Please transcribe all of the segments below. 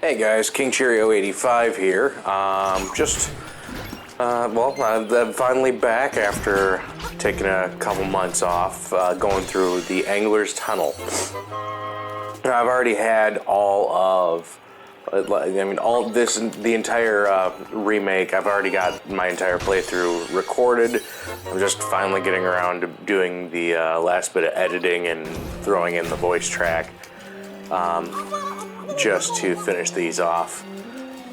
Hey guys, King Cheerio 85 here. I'm finally back after taking a couple months off, going through the Angler's Tunnel. I've already had the entire remake. I've already got my entire playthrough recorded. I'm just finally getting around to doing the last bit of editing and throwing in the voice track. Just to finish these off.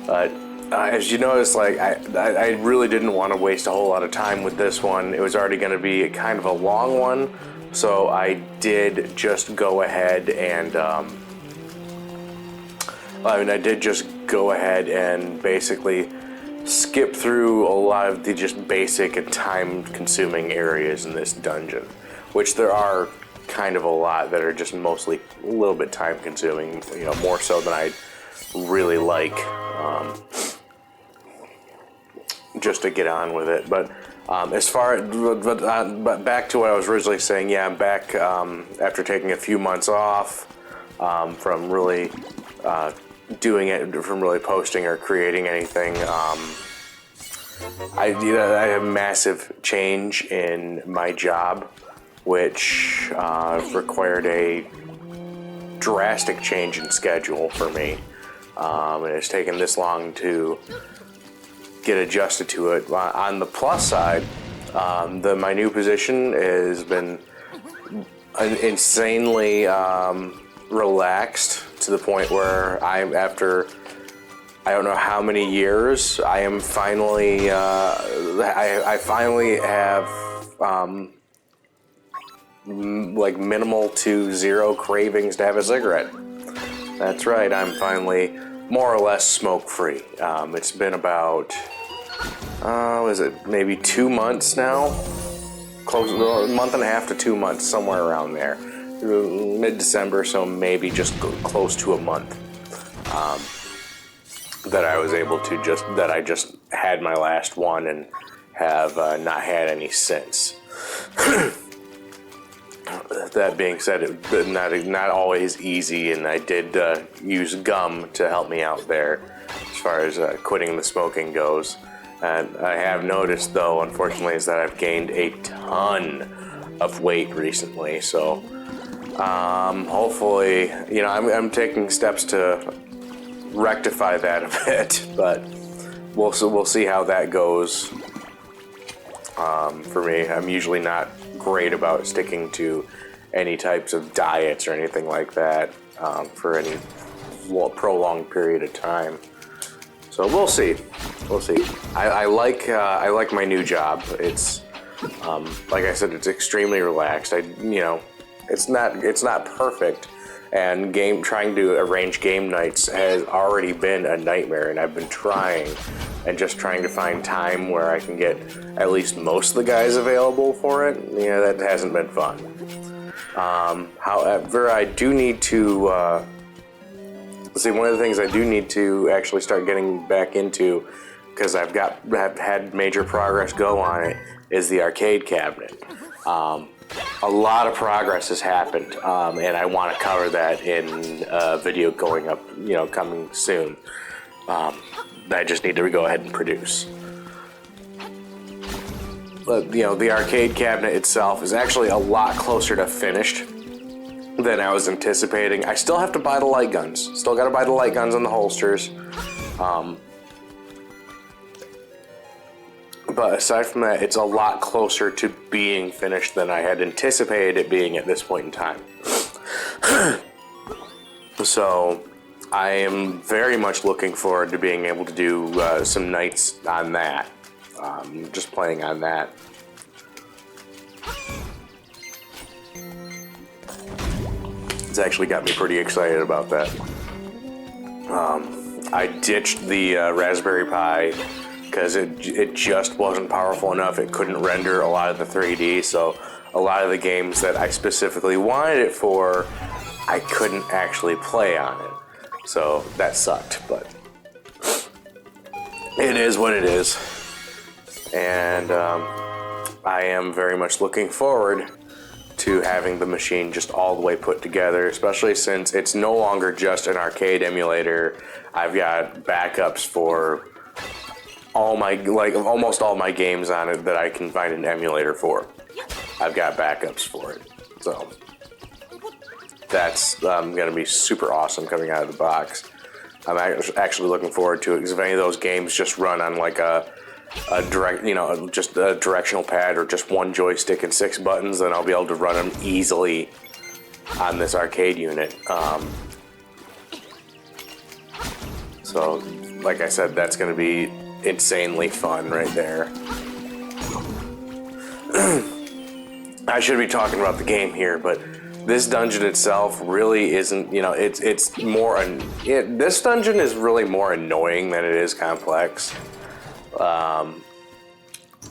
But as you notice, I really didn't want to waste a whole lot of time with this one. It was already going to be kind of a long one, so I did just go ahead and basically skip through a lot of the just basic and time-consuming areas in this dungeon, which there are kind of a lot that are just mostly a little bit time consuming, more so than I really like, just to get on with it. But but back to what I was originally saying, yeah, I'm back after taking a few months off from really from really posting or creating anything. I had a massive change in my job, which required a drastic change in schedule for me. And it's taken this long to get adjusted to it. On the plus side, my new position has been insanely relaxed to the point where after I don't know how many years, I am finally I finally have minimal to zero cravings to have a cigarette. That's right, I'm finally more or less smoke-free. It's been about, maybe 2 months now? A month and a half to 2 months, somewhere around there. Mid-December, so maybe just close to a month. That I was able to I just had my last one and have not had any since. That being said, it's not always easy, and I did use gum to help me out there as far as quitting the smoking goes. And I have noticed, though, unfortunately, is that I've gained a ton of weight recently. So hopefully, I'm taking steps to rectify that a bit, but we'll see how that goes. For me, I'm usually not great about sticking to any types of diets or anything like that for any prolonged period of time. So we'll see. I like my new job. It's like I said, it's extremely relaxed. It's not perfect, and trying to arrange game nights has already been a nightmare, and I've been trying to find time where I can get at least most of the guys available for it. That hasn't been fun. However, I do need to one of the things I do need to actually start getting back into, because I've had major progress go on it, is the arcade cabinet. A lot of progress has happened, and I want to cover that in a video coming soon. I just need to go ahead and produce. But, the arcade cabinet itself is actually a lot closer to finished than I was anticipating. I still have to buy the light guns. Still got to buy the light guns and the holsters. But aside from that, it's a lot closer to being finished than I had anticipated it being at this point in time. So I am very much looking forward to being able to do some nights on that. Just playing on that. It's actually got me pretty excited about that. I ditched the Raspberry Pi because it just wasn't powerful enough. It couldn't render a lot of the 3D, so a lot of the games that I specifically wanted it for, I couldn't actually play on it. So that sucked, but it is what it is. And I am very much looking forward to having the machine just all the way put together, especially since it's no longer just an arcade emulator. I've got backups for all my, like, almost all my games on it that I can find an emulator for. I've got backups for it. So that's going to be super awesome coming out of the box. I'm actually looking forward to it, because if any of those games just run on like a direct, just a directional pad or just one joystick and 6 buttons, then I'll be able to run them easily on this arcade unit. So, like I said, that's going to be insanely fun right there. I should be talking about the game here, but this dungeon itself really isn't, it's more, this dungeon is really more annoying than it is complex.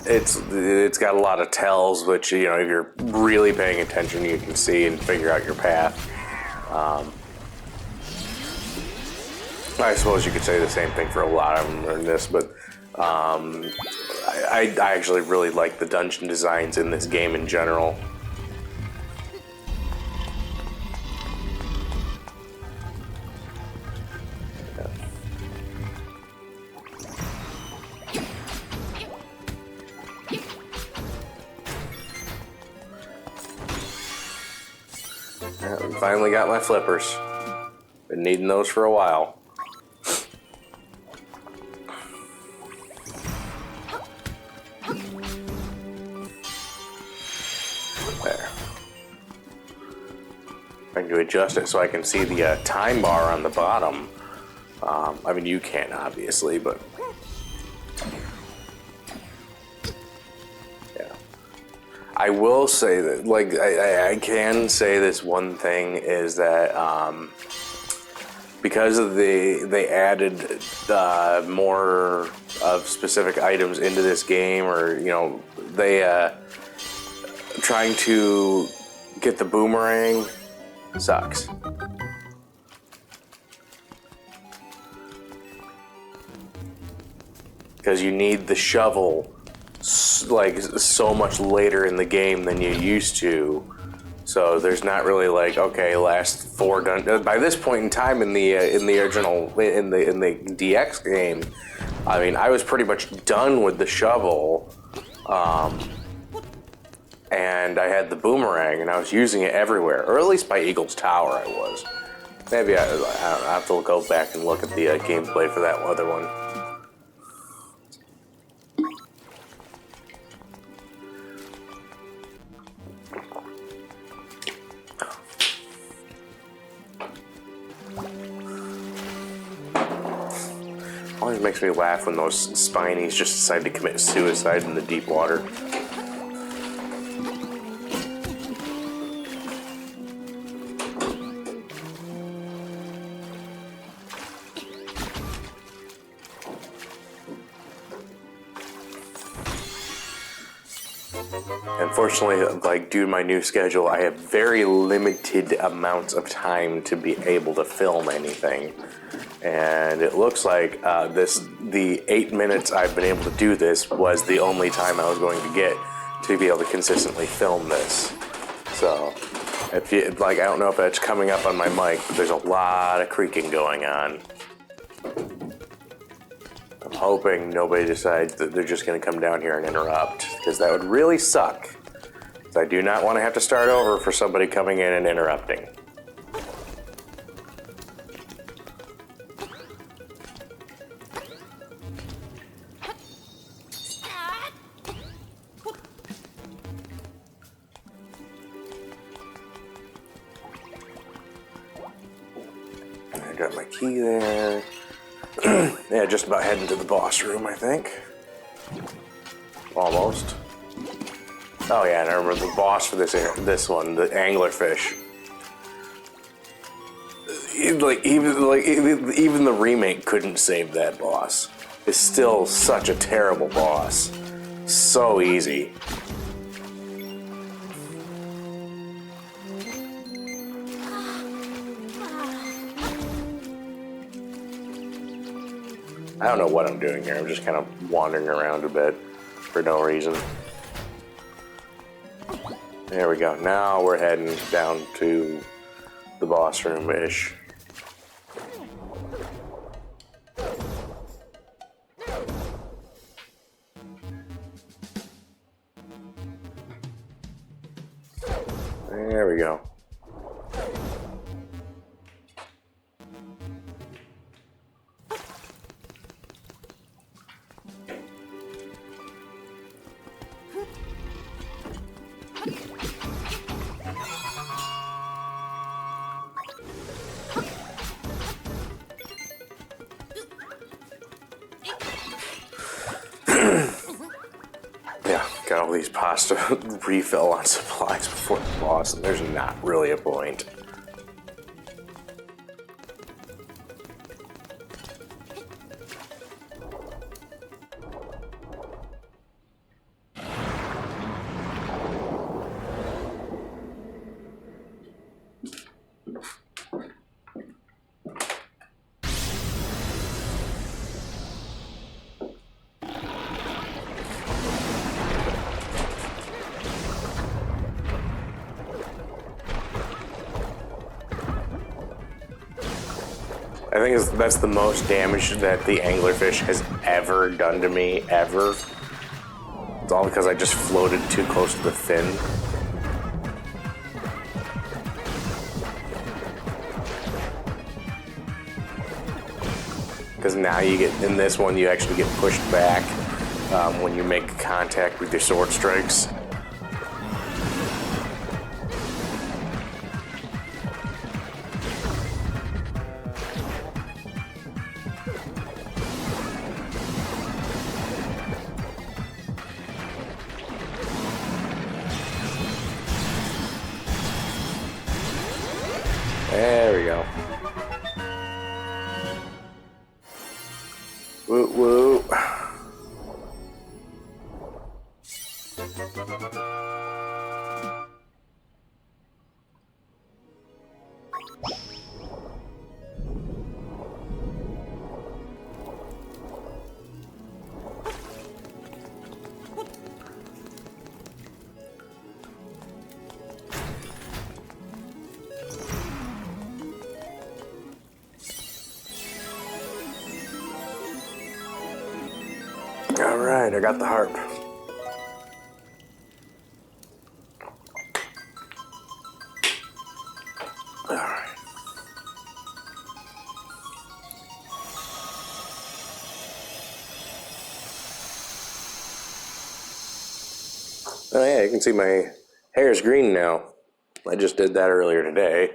It's got a lot of tells, which, if you're really paying attention, you can see and figure out your path. I suppose you could say the same thing for a lot of them in this, but I actually really like the dungeon designs in this game in general. Finally got my flippers. Been needing those for a while. There. I can adjust it so I can see the time bar on the bottom. I mean, you can't obviously, but yeah. I will say that, like, I can say this one thing is that because of they added more of specific items into this game, or they trying to get the boomerang sucks. Because you need the shovel like so much later in the game than you used to. So there's not really like, okay, last 4 dungeons. By this point in time in the original in the DX game, I mean, I was pretty much done with the shovel, and I had the boomerang and I was using it everywhere, or at least by Eagle's Tower I was. Maybe I don't know, I have to go back and look at the gameplay for that other one. Always makes me laugh when those Spinies just decide to commit suicide in the deep water. Unfortunately, like, due to my new schedule, I have very limited amounts of time to be able to film anything. And it looks like the 8 minutes I've been able to do this was the only time I was going to get to be able to consistently film this. So, if you, like, I don't know if that's coming up on my mic, but there's a lot of creaking going on. I'm hoping nobody decides that they're just going to come down here and interrupt, because that would really suck. Because I do not want to have to start over for somebody coming in and interrupting. I got my key there. Yeah, just about heading to the boss room, I think. Almost. Oh yeah, and I remember the boss for this one, the anglerfish. Even the remake couldn't save that boss. It's still such a terrible boss. So easy. I don't know what I'm doing here. I'm just kind of wandering around a bit for no reason. There we go. Now we're heading down to the boss room-ish. There we go. Yeah, got all these pasta refill on supplies before the boss, and there's not really a point. I think that's the most damage that the anglerfish has ever done to me, ever. It's all because I just floated too close to the fin. Because now you get, in this one, you actually get pushed back when you make contact with your sword strikes. There we go. Woo woo. Alright, I got the harp. Alright. Oh yeah, you can see my hair is green now. I just did that earlier today.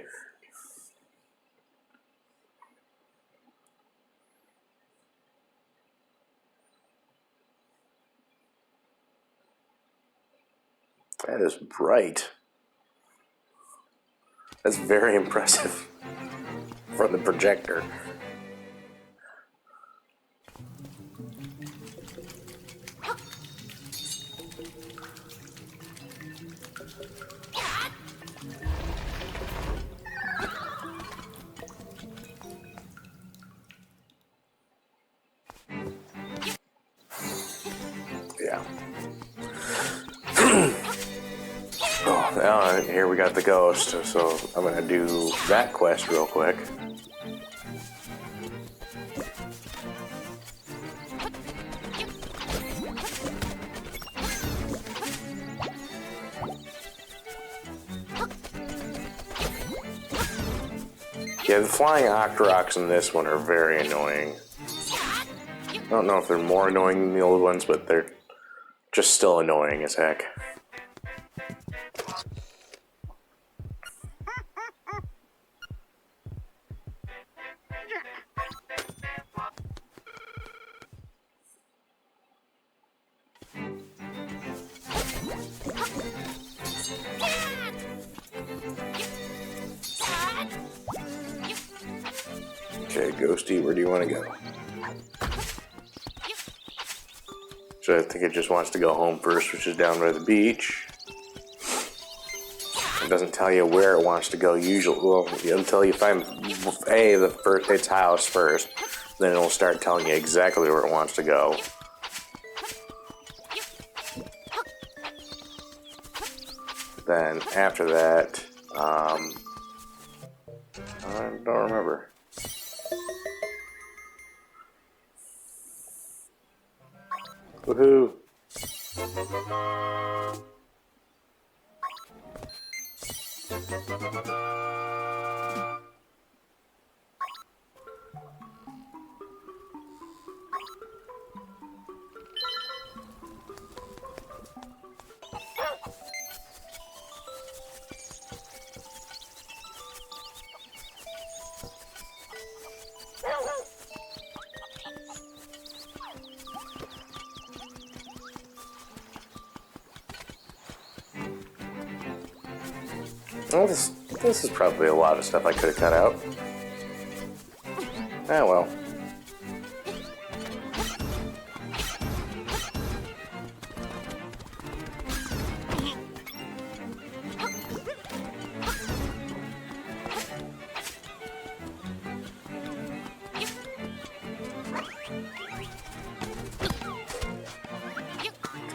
That is bright. That's very impressive from the projector. Yeah. Oh, now here we got the ghost, so I'm gonna do that quest real quick. Yeah, the flying Octoroks in this one are very annoying. I don't know if they're more annoying than the old ones, but they're just still annoying as heck. Okay, Ghosty, where do you want to go? So I think it just wants to go home first, which is down by the beach. It doesn't tell you where it wants to go usually. Well, until you find its house first, then it'll start telling you exactly where it wants to go. Then after that, I don't remember. Woohoo! Well, this is probably a lot of stuff I could have cut out. Ah, well.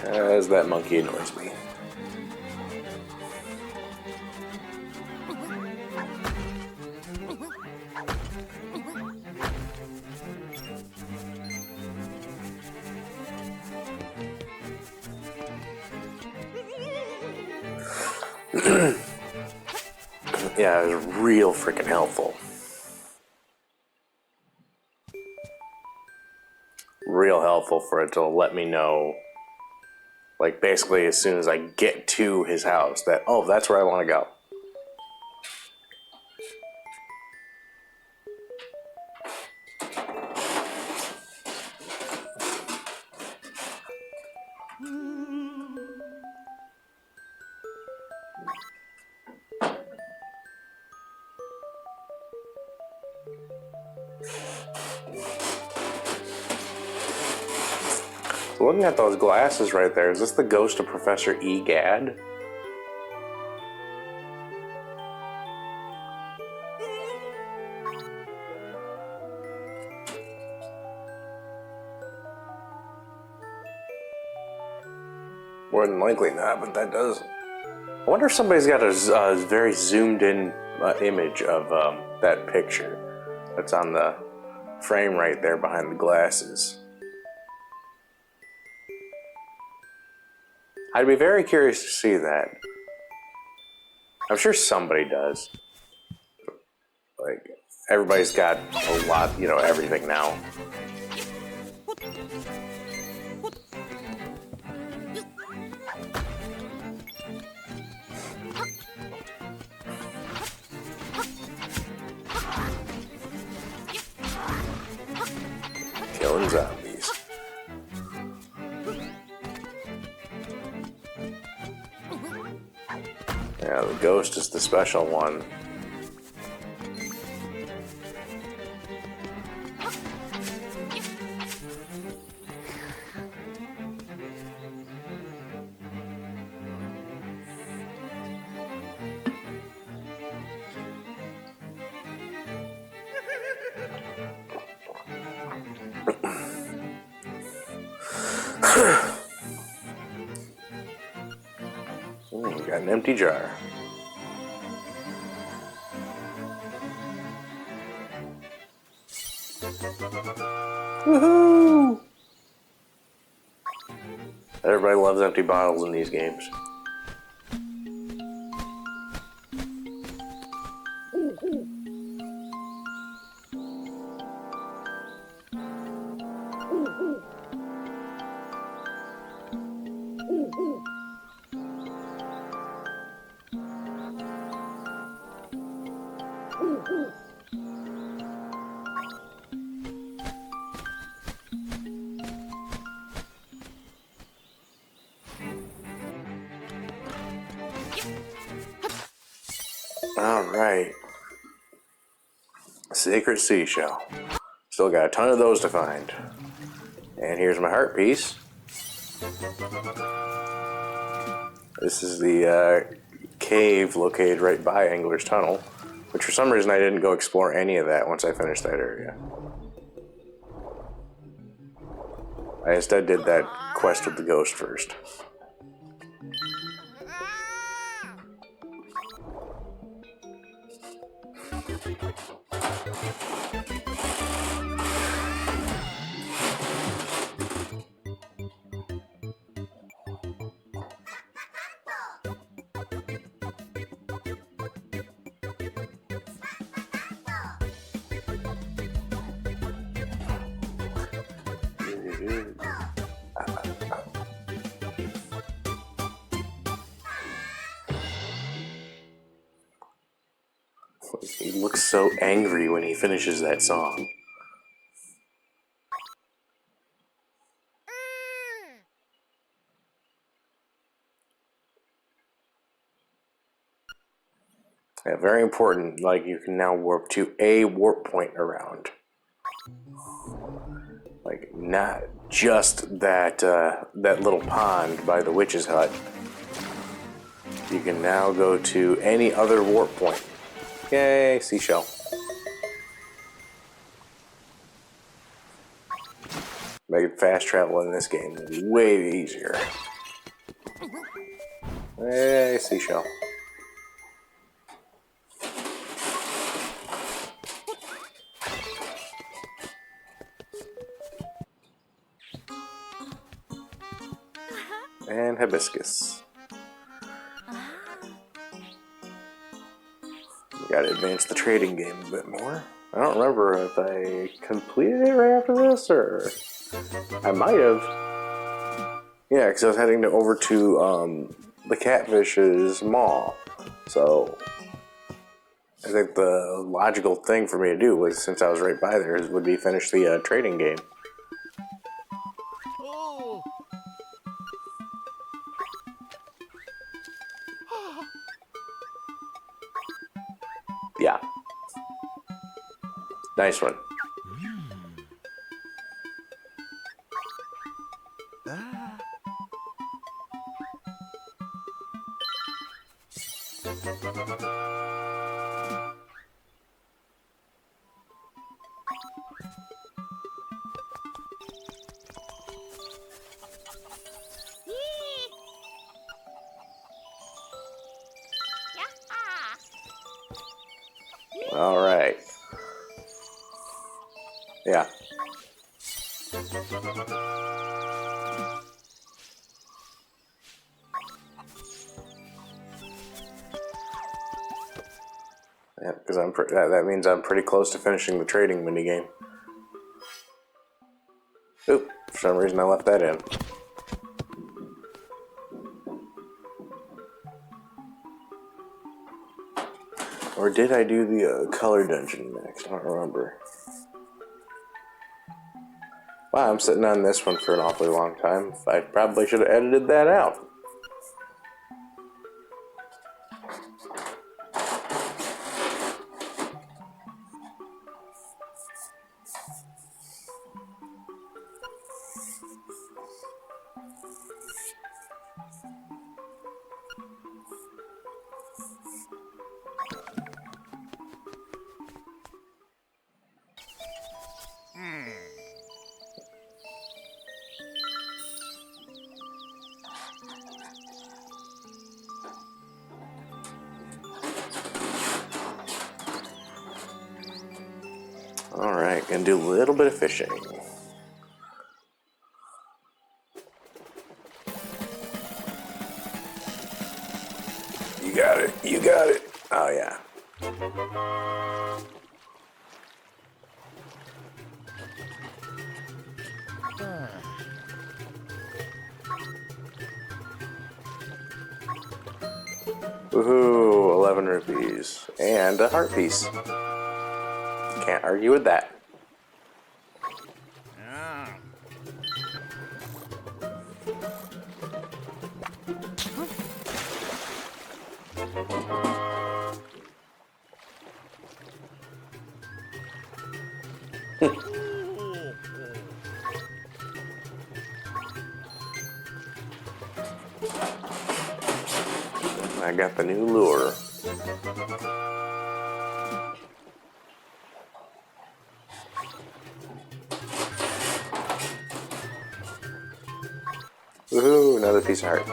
As that monkey annoys me. Yeah, it was real freaking helpful. Real helpful for it to let me know, like, basically as soon as I get to his house, that, oh, that's where I want to go. Looking at those glasses right there, is this the ghost of Professor E. Gadd? More than likely not, but that does. I wonder if somebody's got a very zoomed in image of that picture that's on the frame right there behind the glasses. I'd be very curious to see that. I'm sure somebody does. Like, everybody's got a lot, you know, everything now. Killing zombies. Yeah, the ghost is the special one. We got an empty jar. Woohoo! Everybody loves empty bottles in these games. Alright. Sacred Seashell. Still got a ton of those to find. And here's my heart piece. This is the cave located right by Angler's Tunnel, which for some reason I didn't go explore any of that once I finished that area. I instead did that quest with the ghost first. He looks so angry when he finishes that song. Yeah, very important. Like, you can now warp to a warp point around. Like, not just that that little pond by the witch's hut. You can now go to any other warp point. Yay, seashell. Making fast travel in this game way easier. Yay, seashell. And hibiscus. Gotta advance the trading game a bit more. I don't remember if I completed it right after this, or I might have. Yeah, because I was heading over to the Catfish's mall. So I think the logical thing for me to do was, since I was right by there, would be finish the trading game. Yeah. Nice one. All right. Yeah. Yeah, because that means I'm pretty close to finishing the trading minigame. Oop, for some reason I left that in. Or did I do the color dungeon next? I don't remember. Wow, I'm sitting on this one for an awfully long time. I probably should have edited that out. Alright, gonna do a little bit of fishing. You got it, you got it. Oh yeah. Woohoo, 11 rupees. And a heart piece. Can't argue with that. I got the new lure. Woohoo, another piece of heart.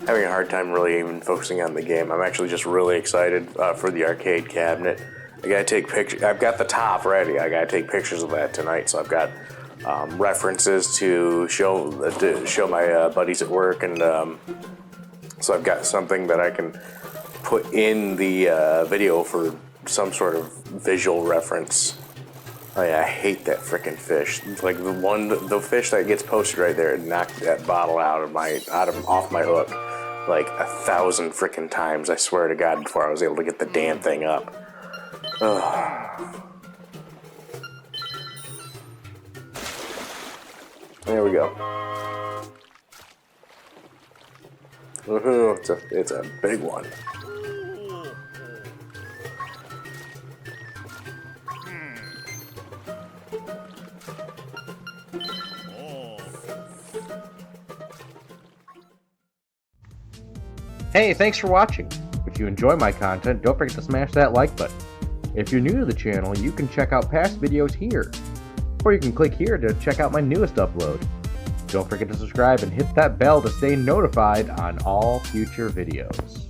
having a hard time really even focusing on the game. I'm actually just really excited for the arcade cabinet. I gotta take pictures. I've got the top ready. I gotta take pictures of that tonight. So I've got references to show my buddies at work, and so I've got something that I can put in the video for some sort of visual reference. Oh yeah, I hate that frickin' fish. It's like the fish that gets posted right there knocked that bottle off my hook like 1,000 frickin' times. I swear to God, before I was able to get the damn thing up. Ugh. There we go. It's a big one. Hey, thanks for watching. If you enjoy my content, don't forget to smash that like button. If you're new to the channel, you can check out past videos here, or you can click here to check out my newest upload. Don't forget to subscribe and hit that bell to stay notified on all future videos.